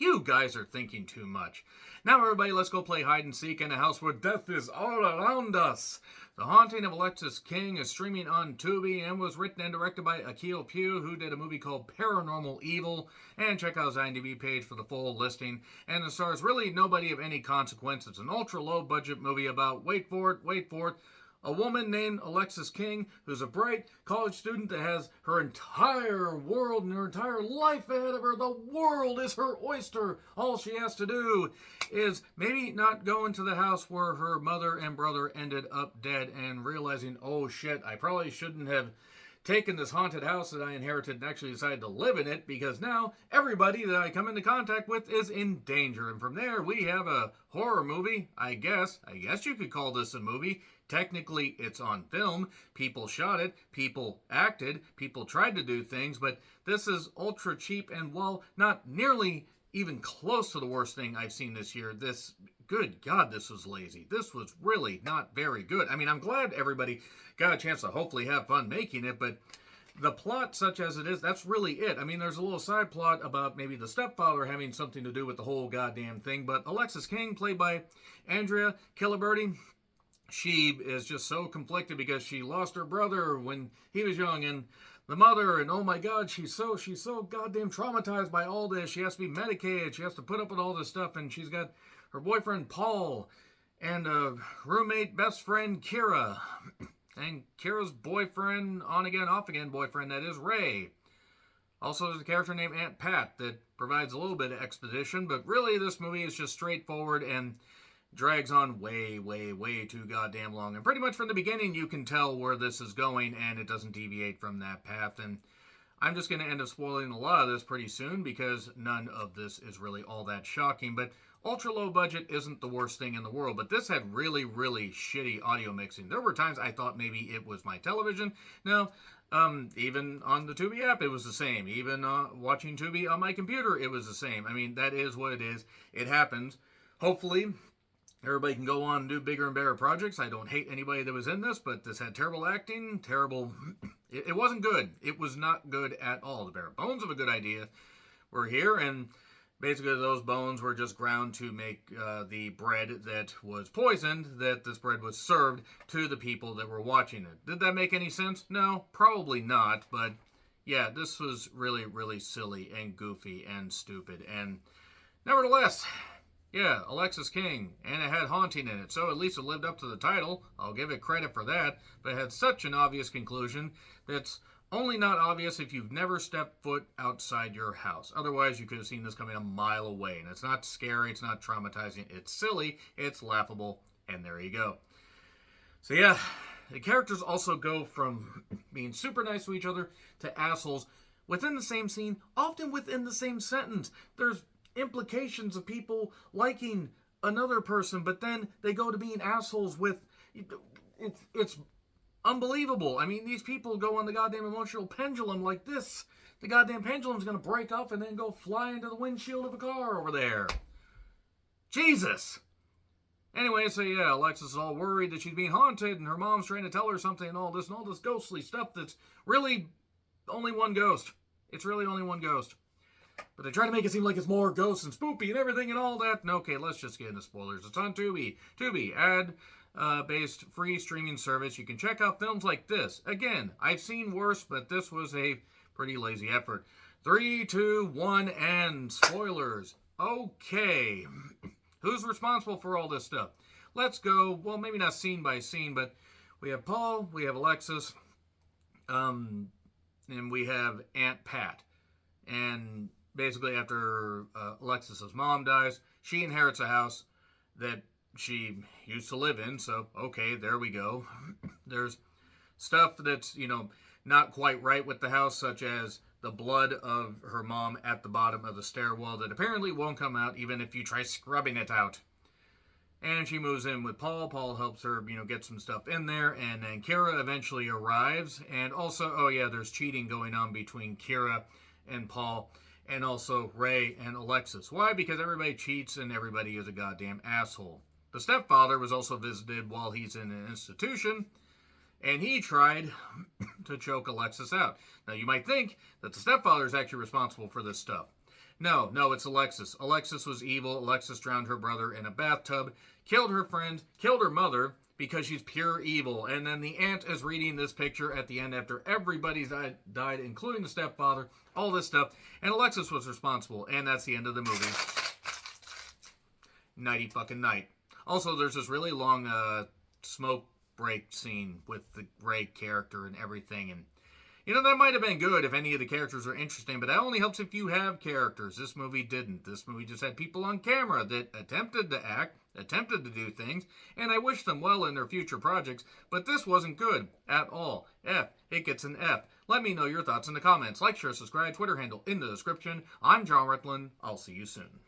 You guys are thinking too much. Now, everybody, let's go play hide and seek in a house where death is all around us. The Haunting of Alexis King is streaming on Tubi and was written and directed by Akil Pugh, who did a movie called Paranormal Evil. And check out his IMDb page for the full listing. And it stars really nobody of any consequence. It's an ultra-low budget movie about, wait for it, a woman named Alexis King, who's a bright college student that has her entire world and her entire life ahead of her. The world is her oyster. All she has to do is maybe not go into the house where her mother and brother ended up dead and realizing, oh shit, I probably shouldn't have taken this haunted house that I inherited and actually decided to live in it, because now everybody that I come into contact with is in danger. And from there, we have a horror movie, I guess you could call this a movie. Technically, it's on film. People shot it. People acted. People tried to do things. But this is ultra cheap. And while not nearly even close to the worst thing I've seen this year, good God, this was lazy. This was really not very good. I mean, I'm glad everybody got a chance to hopefully have fun making it. But the plot, such as it is, that's really it. I mean, there's a little side plot about maybe the stepfather having something to do with the whole goddamn thing. But Alexis King, played by Andrea Kiliberti, she is just so conflicted because she lost her brother when he was young, and the mother, and oh my God, she's so goddamn traumatized by all this. She has to be medicated. She has to put up with all this stuff, and she's got her boyfriend Paul and a roommate best friend Kira, and Kira's boyfriend, on again, off again boyfriend, that is Ray. Also, there's a character named Aunt Pat that provides a little bit of exposition, but really this movie is just straightforward and drags on way too goddamn long. And pretty much from the beginning, you can tell where this is going, and it doesn't deviate from that path. And I'm just going to end up spoiling a lot of this pretty soon, because none of this is really all that shocking. But ultra low budget isn't the worst thing in the world, but this had really shitty audio mixing. There were times I thought maybe it was my television. No, even on the Tubi app, it was the same. Even watching Tubi on my computer, it was the same. I mean, that is what it is. It happens. Hopefully everybody can go on and do bigger and better projects. I don't hate anybody that was in this, but this had terrible acting, It wasn't good. It was not good at all. The bare bones of a good idea were here, and basically those bones were just ground to make the bread that was poisoned, that this bread was served to the people that were watching it. Did that make any sense? No, probably not, but yeah, this was really silly and goofy and stupid, and nevertheless, yeah, Alexis King, and it had haunting in it, so at least it lived up to the title. I'll give it credit for that, but it had such an obvious conclusion that's only not obvious if you've never stepped foot outside your house. Otherwise, you could have seen this coming a mile away, and it's not scary, it's not traumatizing, it's silly, it's laughable, and there you go. So yeah, the characters also go from being super nice to each other to assholes within the same scene, often within the same sentence. There's implications of people liking another person, but then they go to being assholes with it's unbelievable. I mean, these people go on the goddamn emotional pendulum like this. The goddamn pendulum's gonna break off and then go fly into the windshield of a car over there. Jesus. Anyway, so yeah, Alexis is all worried that she's being haunted and her mom's trying to tell her something and all this ghostly stuff that's really only one ghost. It's really only one ghost. But they try to make it seem like it's more ghosts and spoopy and everything and all that. And okay, let's just get into spoilers. It's on Tubi. Tubi, ad-based free streaming service. You can check out films like this. Again, I've seen worse, but this was a pretty lazy effort. 3, 2, 1, and spoilers. Okay. Who's responsible for all this stuff? Let's go, well, maybe not scene by scene, but we have Paul, we have Alexis, and we have Aunt Pat. And basically, after Alexis's mom dies, she inherits a house that she used to live in. So, okay, there we go. There's stuff that's, not quite right with the house, such as the blood of her mom at the bottom of the stairwell that apparently won't come out even if you try scrubbing it out. And she moves in with Paul. Paul helps her, get some stuff in there. And then Kira eventually arrives. And also, oh yeah, there's cheating going on between Kira and Paul, and also Ray and Alexis. Why? Because everybody cheats and everybody is a goddamn asshole. The stepfather was also visited while he's in an institution, and he tried to choke Alexis out. Now, you might think that the stepfather is actually responsible for this stuff. No, it's Alexis. Alexis was evil. Alexis drowned her brother in a bathtub, killed her friend, killed her mother because she's pure evil. And then the aunt is reading this picture at the end after everybody's died, including the stepfather, all this stuff. And Alexis was responsible. And that's the end of the movie. Nighty fucking night. Also, there's this really long smoke break scene with the Ray character and everything. And, you know, that might have been good if any of the characters are interesting, but that only helps if you have characters. This movie didn't. This movie just had people on camera that attempted to act, attempted to do things, and I wish them well in their future projects, but this wasn't good at all. F. It gets an F. Let me know your thoughts in the comments. Like, share, subscribe, Twitter handle in the description. I'm John Ritlin. I'll see you soon.